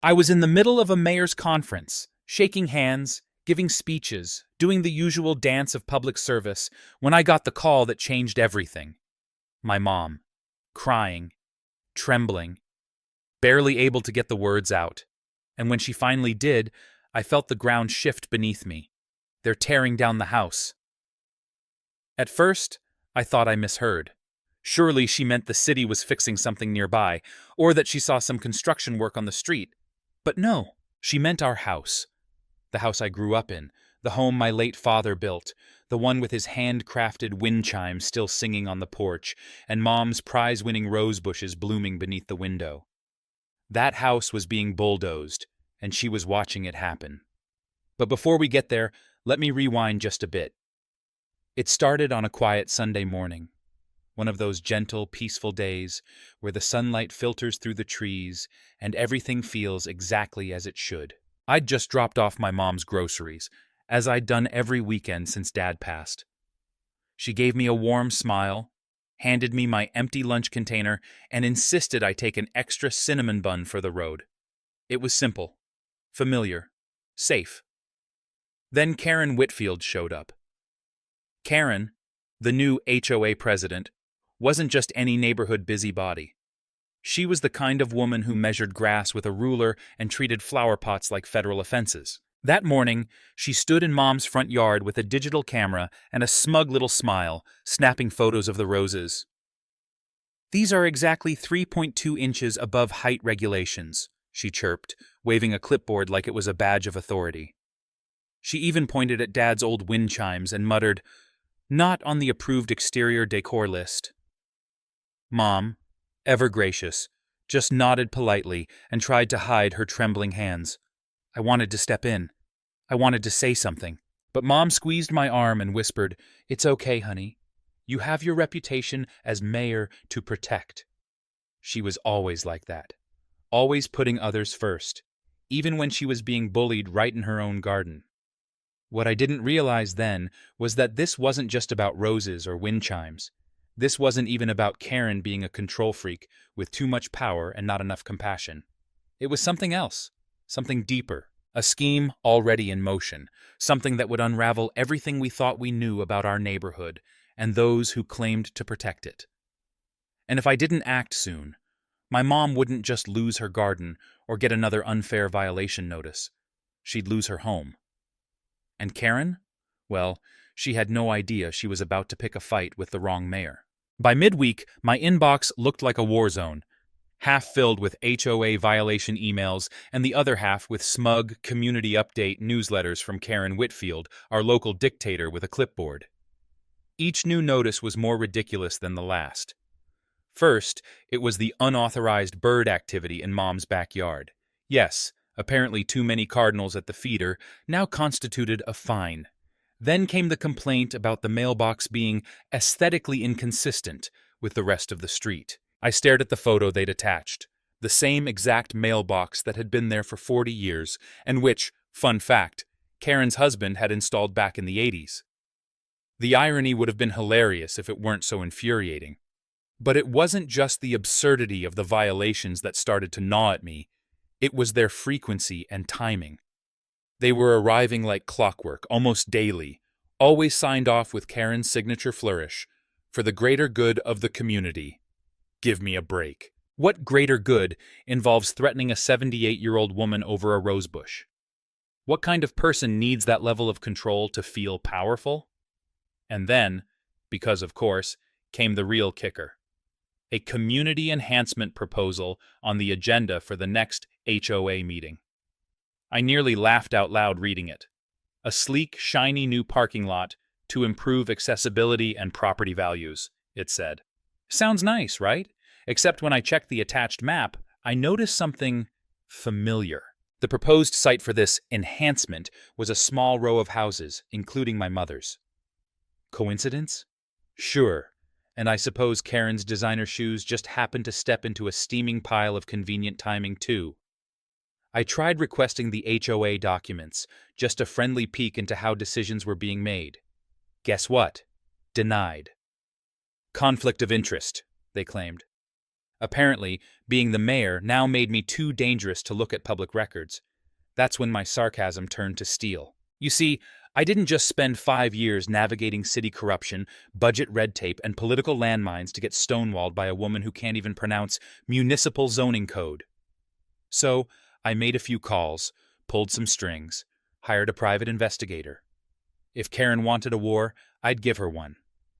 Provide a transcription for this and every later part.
I was in the middle of a mayor's conference, shaking hands, giving speeches, doing the usual dance of public service, when I got the call that changed everything. My mom, crying, trembling, barely able to get the words out. And when she finally did, I felt the ground shift beneath me. They're tearing down the house. At first, I thought I misheard. Surely she meant the city was fixing something nearby, or that she saw some construction work on the street. But no, she meant our house. The house I grew up in, the home my late father built, the one with his handcrafted wind chimes still singing on the porch, and Mom's prize-winning rose bushes blooming beneath the window. That house was being bulldozed, and she was watching it happen. But before we get there, let me rewind just a bit. It started on a quiet Sunday morning, one of those gentle, peaceful days where the sunlight filters through the trees and everything feels exactly as it should. I'd just dropped off my mom's groceries, as I'd done every weekend since Dad passed. She gave me a warm smile, handed me my empty lunch container, and insisted I take an extra cinnamon bun for the road. It was simple, familiar, safe. Then Karen Whitfield showed up. Karen, the new HOA president, wasn't just any neighborhood busybody. She was the kind of woman who measured grass with a ruler and treated flower pots like federal offenses. That morning, she stood in Mom's front yard with a digital camera and a smug little smile, snapping photos of the roses. "These are exactly 3.2 inches above height regulations," she chirped, waving a clipboard like it was a badge of authority. She even pointed at Dad's old wind chimes and muttered, "Not on the approved exterior decor list." Mom, ever gracious, just nodded politely and tried to hide her trembling hands. I wanted to step in. I wanted to say something. But Mom squeezed my arm and whispered, "It's okay, honey. You have your reputation as mayor to protect." She was always like that, always putting others first, even when she was being bullied right in her own garden. What I didn't realize then was that this wasn't just about roses or wind chimes. This wasn't even about Karen being a control freak with too much power and not enough compassion. It was something else, something deeper, a scheme already in motion, something that would unravel everything we thought we knew about our neighborhood and those who claimed to protect it. And if I didn't act soon, my mom wouldn't just lose her garden or get another unfair violation notice. She'd lose her home. And Karen? Well, she had no idea she was about to pick a fight with the wrong mayor. By midweek, my inbox looked like a war zone, half filled with HOA violation emails and the other half with smug community update newsletters from Karen Whitfield, our local dictator with a clipboard. Each new notice was more ridiculous than the last. First, it was the unauthorized bird activity in Mom's backyard. Yes, apparently too many cardinals at the feeder now constituted a fine. Then came the complaint about the mailbox being aesthetically inconsistent with the rest of the street. I stared at the photo they'd attached, the same exact mailbox that had been there for 40 years, and which, fun fact, Karen's husband had installed back in the 80s. The irony would have been hilarious if it weren't so infuriating. But it wasn't just the absurdity of the violations that started to gnaw at me. It was their frequency and timing. They were arriving like clockwork, almost daily, always signed off with Karen's signature flourish, "For the greater good of the community." Give me a break. What greater good involves threatening a 78-year-old woman over a rosebush? What kind of person needs that level of control to feel powerful? And then, because of course, came the real kicker. A community enhancement proposal on the agenda for the next HOA meeting. I nearly laughed out loud reading it. A sleek, shiny new parking lot to improve accessibility and property values, it said. Sounds nice, right? Except when I checked the attached map, I noticed something familiar. The proposed site for this enhancement was a small row of houses, including my mother's. Coincidence? Sure. And I suppose Karen's designer shoes just happened to step into a steaming pile of convenient timing, too. I tried requesting the HOA documents, just a friendly peek into how decisions were being made. Guess what? Denied. Conflict of interest, they claimed. Apparently, being the mayor now made me too dangerous to look at public records. That's when my sarcasm turned to steel. You see, I didn't just spend 5 years navigating city corruption, budget red tape, and political landmines to get stonewalled by a woman who can't even pronounce municipal zoning code. So, I made a few calls, pulled some strings, hired a private investigator. If Karen wanted a war, I'd give her one.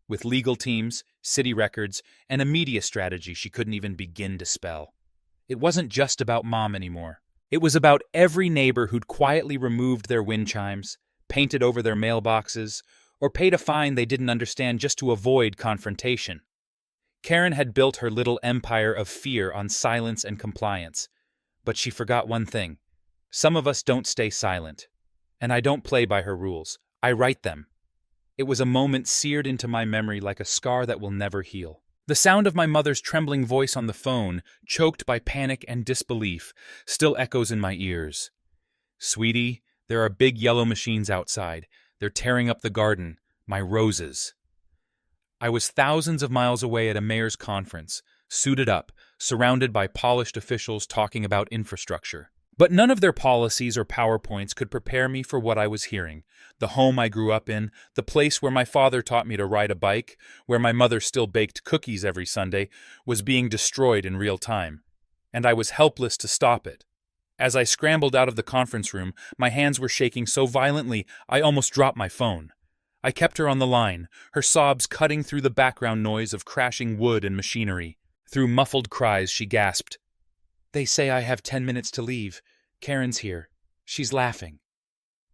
With legal teams, city records, and a media strategy she couldn't even begin to spell. It wasn't just about Mom anymore. It was about every neighbor who'd quietly removed their wind chimes, painted over their mailboxes, or paid a fine they didn't understand just to avoid confrontation. Karen had built her little empire of fear on silence and compliance. But she forgot one thing. Some of us don't stay silent. And I don't play by her rules. I write them. It was a moment seared into my memory like a scar that will never heal. The sound of my mother's trembling voice on the phone, choked by panic and disbelief, still echoes in my ears. "Sweetie, there are big yellow machines outside. They're tearing up the garden. My roses." I was thousands of miles away at a mayor's conference, suited up, surrounded by polished officials talking about infrastructure. But none of their policies or PowerPoints could prepare me for what I was hearing. The home I grew up in, the place where my father taught me to ride a bike, where my mother still baked cookies every Sunday, was being destroyed in real time. And I was helpless to stop it. As I scrambled out of the conference room, my hands were shaking so violently I almost dropped my phone. I kept her on the line, her sobs cutting through the background noise of crashing wood and machinery. Through muffled cries, she gasped, "They say I have 10 minutes to leave. Karen's here. She's laughing."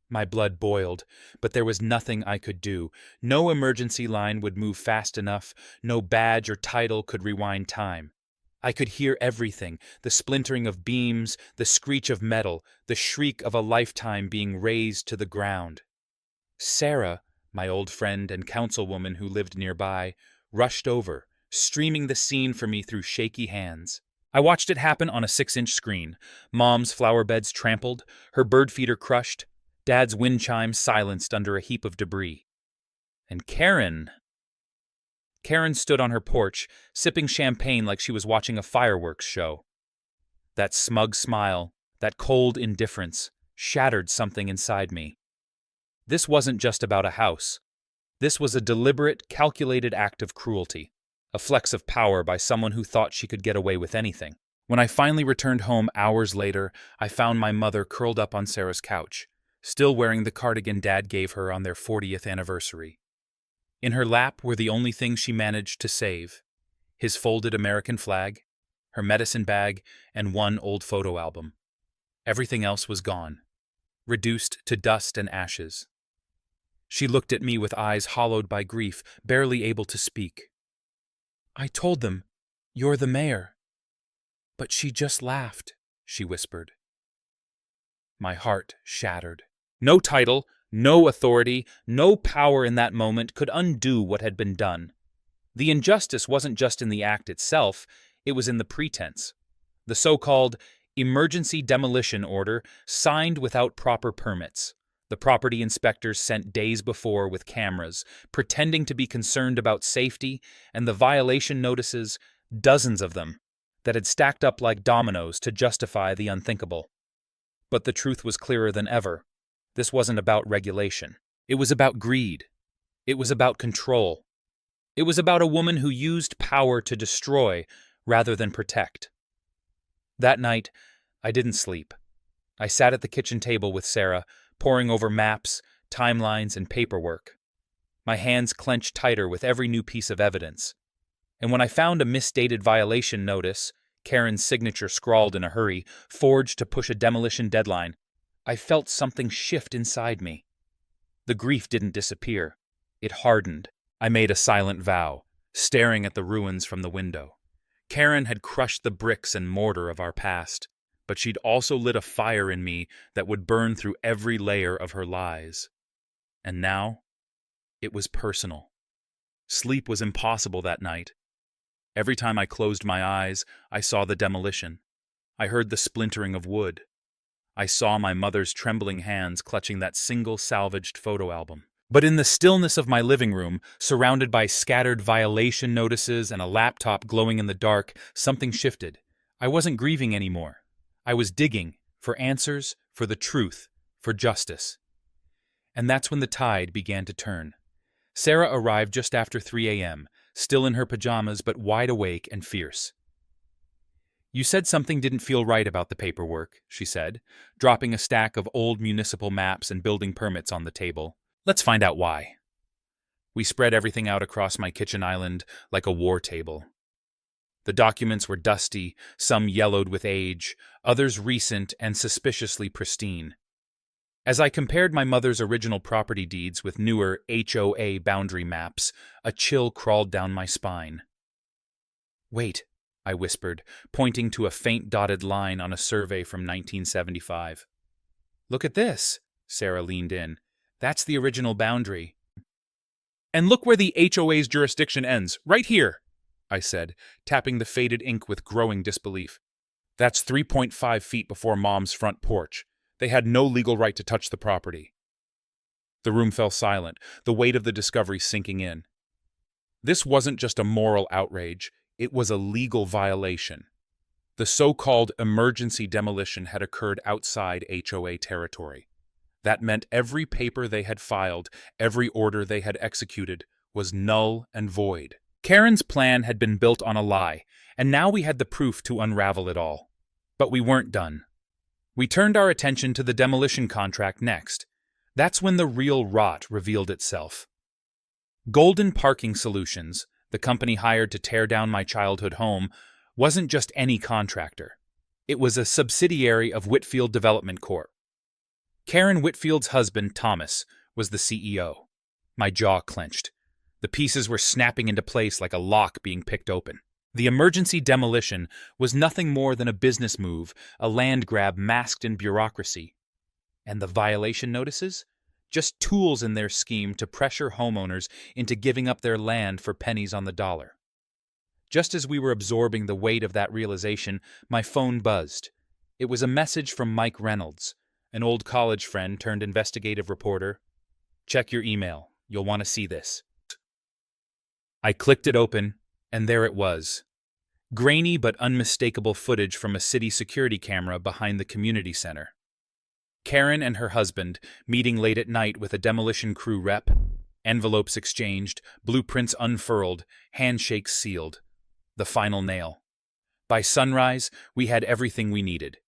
My blood boiled, but there was nothing I could do. No emergency line would move fast enough. No badge or title could rewind time. I could hear everything, the splintering of beams, the screech of metal, the shriek of a lifetime being razed to the ground. Sarah, my old friend and councilwoman who lived nearby, rushed over, streaming the scene for me through shaky hands. I watched it happen on a 6-inch screen. Mom's flower beds trampled, her bird feeder crushed, Dad's wind chime silenced under a heap of debris. And Karen stood on her porch, sipping champagne like she was watching a fireworks show. That smug smile, that cold indifference, shattered something inside me. This wasn't just about a house. This was a deliberate, calculated act of cruelty, a flex of power by someone who thought she could get away with anything. When I finally returned home hours later, I found my mother curled up on Sarah's couch, still wearing the cardigan Dad gave her on their 40th anniversary. In her lap were the only things she managed to save: his folded American flag, her medicine bag, and one old photo album. Everything else was gone, reduced to dust and ashes. She looked at me with eyes hollowed by grief, barely able to speak. "I told them, you're the mayor." "But she just laughed," she whispered. My heart shattered. No title, no authority, no power in that moment could undo what had been done. The injustice wasn't just in the act itself, it was in the pretense. The so-called emergency demolition order signed without proper permits. The property inspectors sent days before with cameras, pretending to be concerned about safety, and the violation notices, dozens of them, that had stacked up like dominoes to justify the unthinkable. But the truth was clearer than ever. This wasn't about regulation. It was about greed. It was about control. It was about a woman who used power to destroy rather than protect. That night, I didn't sleep. I sat at the kitchen table with Sarah, poring over maps, timelines, and paperwork. My hands clenched tighter with every new piece of evidence. And when I found a misdated violation notice, Karen's signature scrawled in a hurry, forged to push a demolition deadline, I felt something shift inside me. The grief didn't disappear. It hardened. I made a silent vow, staring at the ruins from the window. Karen had crushed the bricks and mortar of our past, but she'd also lit a fire in me that would burn through every layer of her lies. And now, it was personal. Sleep was impossible that night. Every time I closed my eyes, I saw the demolition. I heard the splintering of wood. I saw my mother's trembling hands clutching that single salvaged photo album. But in the stillness of my living room, surrounded by scattered violation notices and a laptop glowing in the dark, something shifted. I wasn't grieving anymore. I was digging for answers, for the truth, for justice. And that's when the tide began to turn. Sarah arrived just after 3 a.m., still in her pajamas but wide awake and fierce. "You said something didn't feel right about the paperwork," she said, dropping a stack of old municipal maps and building permits on the table. "Let's find out why." We spread everything out across my kitchen island like a war table. The documents were dusty, some yellowed with age, others recent and suspiciously pristine. As I compared my mother's original property deeds with newer HOA boundary maps, a chill crawled down my spine. "Wait," I whispered, pointing to a faint dotted line on a survey from 1975. "Look at this," Sarah leaned in. "That's the original boundary." "And look where the HOA's jurisdiction ends, right here," I said, tapping the faded ink with growing disbelief. "That's 3.5 feet before Mom's front porch. They had no legal right to touch the property." The room fell silent, the weight of the discovery sinking in. This wasn't just a moral outrage, it was a legal violation. The so-called emergency demolition had occurred outside HOA territory. That meant every paper they had filed, every order they had executed, was null and void. Karen's plan had been built on a lie, and now we had the proof to unravel it all. But we weren't done. We turned our attention to the demolition contract next. That's when the real rot revealed itself. Golden Parking Solutions, the company hired to tear down my childhood home, wasn't just any contractor. It was a subsidiary of Whitfield Development Corp. Karen Whitfield's husband, Thomas, was the CEO. My jaw clenched. The pieces were snapping into place like a lock being picked open. The emergency demolition was nothing more than a business move, a land grab masked in bureaucracy. And the violation notices? Just tools in their scheme to pressure homeowners into giving up their land for pennies on the dollar. Just as we were absorbing the weight of that realization, my phone buzzed. It was a message from Mike Reynolds, an old college friend turned investigative reporter. "Check your email. You'll want to see this." I clicked it open, and there it was. Grainy but unmistakable footage from a city security camera behind the community center. Karen and her husband meeting late at night with a demolition crew rep, envelopes exchanged, blueprints unfurled, handshakes sealed. The final nail. By sunrise, we had everything we needed.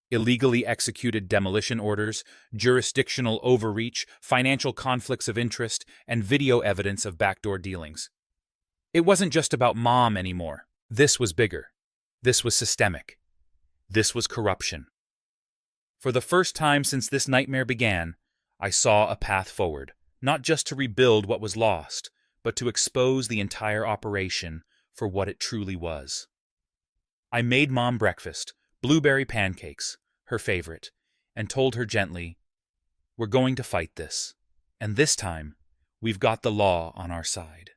Illegally executed demolition orders, jurisdictional overreach, financial conflicts of interest, and video evidence of backdoor dealings. It wasn't just about Mom anymore. This was bigger. This was systemic. This was corruption. For the first time since this nightmare began, I saw a path forward, not just to rebuild what was lost, but to expose the entire operation for what it truly was. I made Mom breakfast, blueberry pancakes, her favorite, and told her gently, "We're going to fight this. And this time, we've got the law on our side."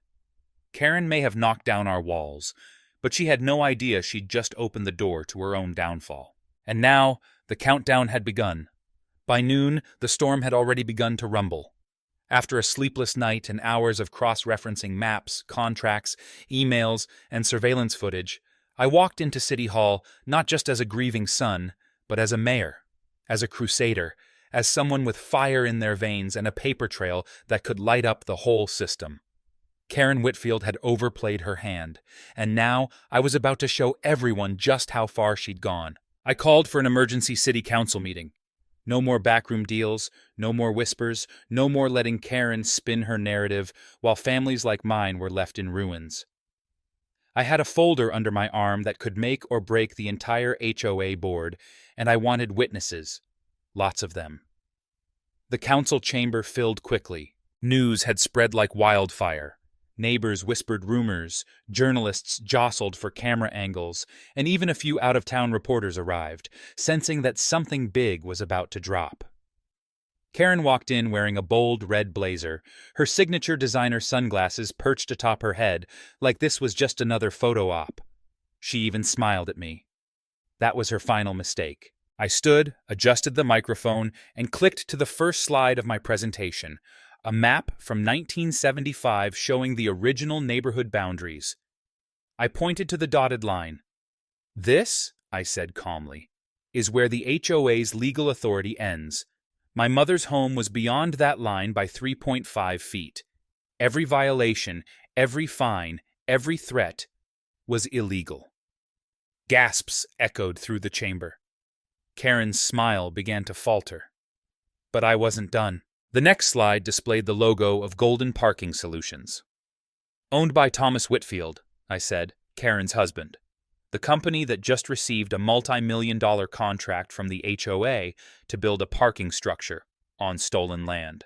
Karen may have knocked down our walls, but she had no idea she'd just opened the door to her own downfall. And now, the countdown had begun. By noon, the storm had already begun to rumble. After a sleepless night and hours of cross-referencing maps, contracts, emails, and surveillance footage, I walked into City Hall not just as a grieving son, but as a mayor, as a crusader, as someone with fire in their veins and a paper trail that could light up the whole system. Karen Whitfield had overplayed her hand, and now I was about to show everyone just how far she'd gone. I called for an emergency city council meeting. No more backroom deals, no more whispers, no more letting Karen spin her narrative while families like mine were left in ruins. I had a folder under my arm that could make or break the entire HOA board, and I wanted witnesses. Lots of them. The council chamber filled quickly. News had spread like wildfire. Neighbors whispered rumors, journalists jostled for camera angles, and even a few out-of-town reporters arrived, sensing that something big was about to drop. Karen walked in wearing a bold red blazer, her signature designer sunglasses perched atop her head, like this was just another photo op. She even smiled at me. That was her final mistake. I stood, adjusted the microphone, and clicked to the first slide of my presentation, a map from 1975 showing the original neighborhood boundaries. I pointed to the dotted line. "This," I said calmly, "is where the HOA's legal authority ends. My mother's home was beyond that line by 3.5 feet. Every violation, every fine, every threat was illegal." Gasps echoed through the chamber. Karen's smile began to falter. But I wasn't done. The next slide displayed the logo of Golden Parking Solutions. "Owned by Thomas Whitfield," I said, Karen's husband. "The company that just received a multi-million-dollar contract from the HOA to build a parking structure on stolen land."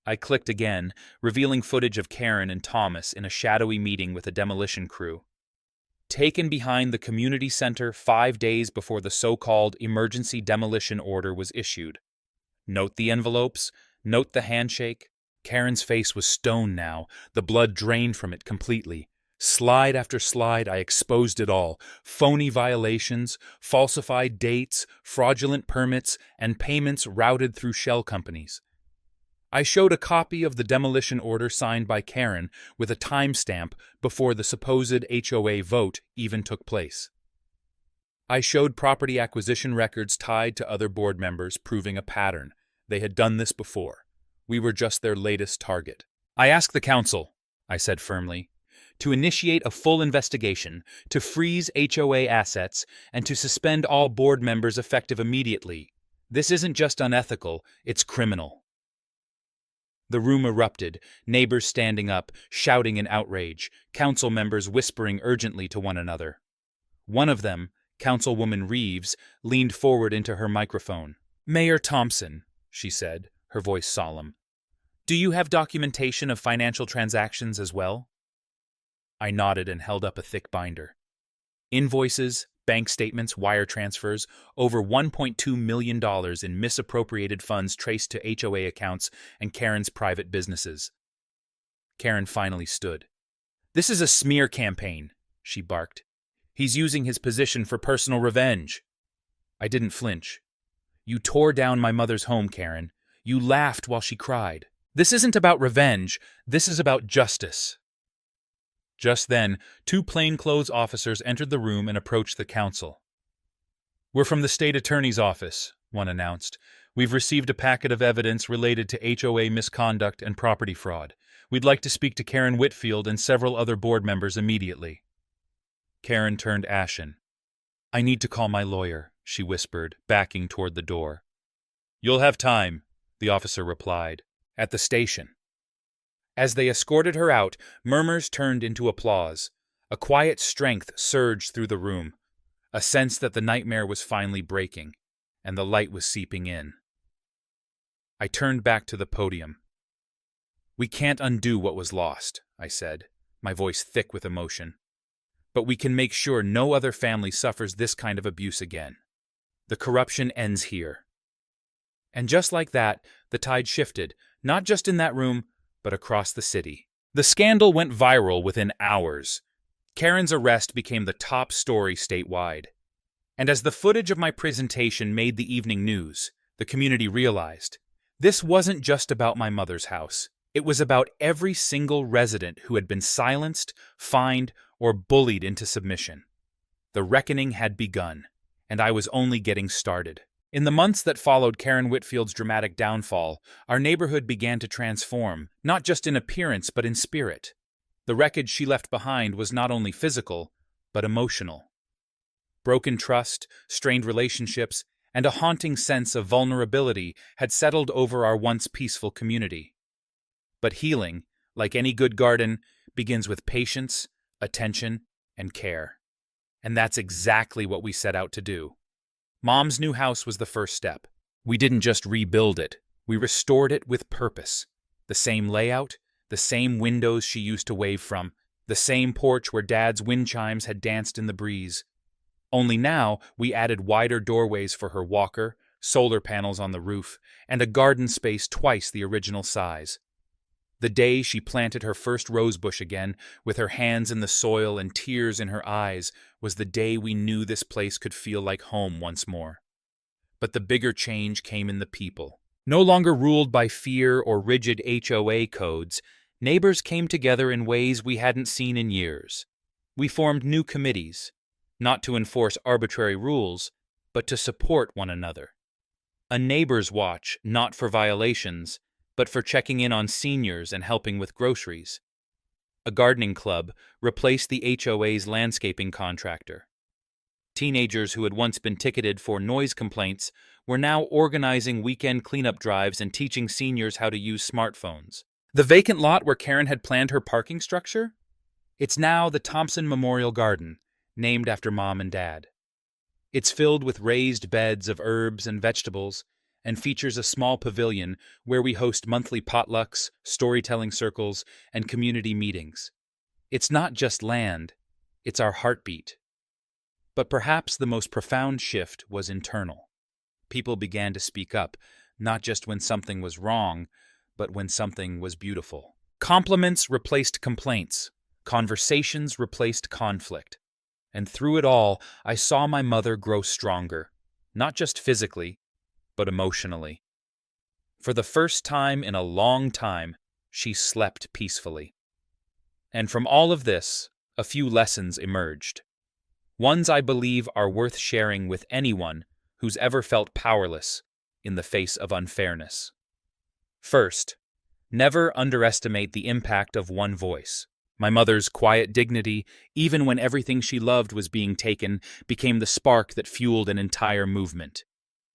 I clicked again, revealing footage of Karen and Thomas in a shadowy meeting with a demolition crew. Taken behind the community center 5 days before the so-called emergency demolition order was issued. Note the envelopes, note the handshake. Karen's face was stone now, the blood drained from it completely. Slide after slide, I exposed it all. Phony violations, falsified dates, fraudulent permits, and payments routed through shell companies. I showed a copy of the demolition order signed by Karen with a timestamp before the supposed HOA vote even took place. I showed property acquisition records tied to other board members, proving a pattern. They had done this before. We were just their latest target. "I ask the council," I said firmly, "to initiate a full investigation, to freeze HOA assets, and to suspend all board members effective immediately. This isn't just unethical, it's criminal." The room erupted, neighbors standing up, shouting in outrage, council members whispering urgently to one another. One of them, Councilwoman Reeves, leaned forward into her microphone. "Mayor Thompson," she said, her voice solemn, "do you have documentation of financial transactions as well?" I nodded and held up a thick binder. Invoices, bank statements, wire transfers, over $1.2 million in misappropriated funds traced to HOA accounts and Karen's private businesses. Karen finally stood. "This is a smear campaign," she barked. "He's using his position for personal revenge." I didn't flinch. "You tore down my mother's home, Karen. You laughed while she cried. This isn't about revenge. This is about justice." Just then, 2 plainclothes officers entered the room and approached the council. "We're from the state attorney's office," one announced. "We've received a packet of evidence related to HOA misconduct and property fraud. We'd like to speak to Karen Whitfield and several other board members immediately." Karen turned ashen. "I need to call my lawyer," she whispered, backing toward the door. "You'll have time," the officer replied, "at the station." As they escorted her out, murmurs turned into applause. A quiet strength surged through the room, a sense that the nightmare was finally breaking, and the light was seeping in. I turned back to the podium. "We can't undo what was lost," I said, my voice thick with emotion. "But we can make sure no other family suffers this kind of abuse again. The corruption ends here." And just like that, the tide shifted, not just in that room, but across the city. The scandal went viral within hours. Karen's arrest became the top story statewide. And as the footage of my presentation made the evening news, the community realized this wasn't just about my mother's house. It was about every single resident who had been silenced, fined, or bullied into submission. The reckoning had begun, and I was only getting started. In the months that followed Karen Whitfield's dramatic downfall, our neighborhood began to transform, not just in appearance but in spirit. The wreckage she left behind was not only physical, but emotional. Broken trust, strained relationships, and a haunting sense of vulnerability had settled over our once peaceful community. But healing, like any good garden, begins with patience, attention, and care. And that's exactly what we set out to do. Mom's new house was the first step. We didn't just rebuild it, we restored it with purpose. The same layout, the same windows she used to wave from, the same porch where Dad's wind chimes had danced in the breeze. Only now we added wider doorways for her walker, solar panels on the roof, and a garden space twice the original size. The day she planted her first rosebush again, with her hands in the soil and tears in her eyes, was the day we knew this place could feel like home once more. But the bigger change came in the people. No longer ruled by fear or rigid HOA codes, neighbors came together in ways we hadn't seen in years. We formed new committees, not to enforce arbitrary rules, but to support one another. A neighbor's watch, not for violations, but for checking in on seniors and helping with groceries. A gardening club replaced the HOA's landscaping contractor. Teenagers who had once been ticketed for noise complaints were now organizing weekend cleanup drives and teaching seniors how to use smartphones. The vacant lot where Karen had planned her parking structure? It's now the Thompson Memorial Garden, named after Mom and Dad. It's filled with raised beds of herbs and vegetables and features a small pavilion where we host monthly potlucks, storytelling circles, and community meetings. It's not just land, it's our heartbeat. But perhaps the most profound shift was internal. People began to speak up, not just when something was wrong, but when something was beautiful. Compliments replaced complaints. Conversations replaced conflict. And through it all, I saw my mother grow stronger, not just physically, but emotionally. For the first time in a long time, she slept peacefully. And from all of this, a few lessons emerged. Ones I believe are worth sharing with anyone who's ever felt powerless in the face of unfairness. First, never underestimate the impact of one voice. My mother's quiet dignity, even when everything she loved was being taken, became the spark that fueled an entire movement.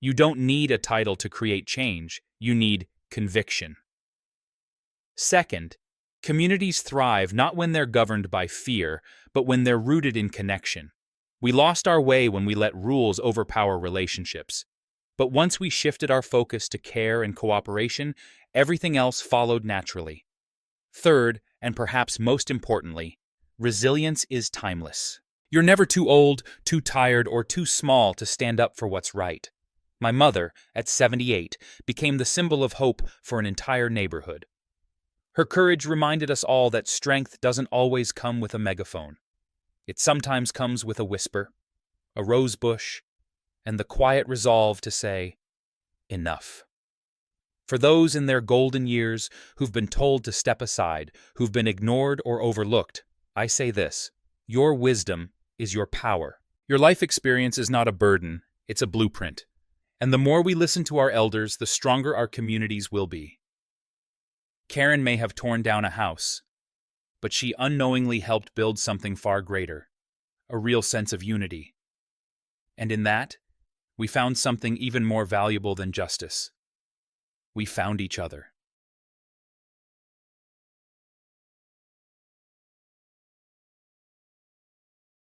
You don't need a title to create change, you need conviction. Second, communities thrive not when they're governed by fear, but when they're rooted in connection. We lost our way when we let rules overpower relationships. But once we shifted our focus to care and cooperation, everything else followed naturally. Third, and perhaps most importantly, resilience is timeless. You're never too old, too tired, or too small to stand up for what's right. My mother, at 78, became the symbol of hope for an entire neighborhood. Her courage reminded us all that strength doesn't always come with a megaphone. It sometimes comes with a whisper, a rose bush, and the quiet resolve to say, enough. For those in their golden years who've been told to step aside, who've been ignored or overlooked, I say this: your wisdom is your power. Your life experience is not a burden, it's a blueprint. And the more we listen to our elders, the stronger our communities will be. Karen may have torn down a house, but she unknowingly helped build something far greater, a real sense of unity. And in that, we found something even more valuable than justice. We found each other.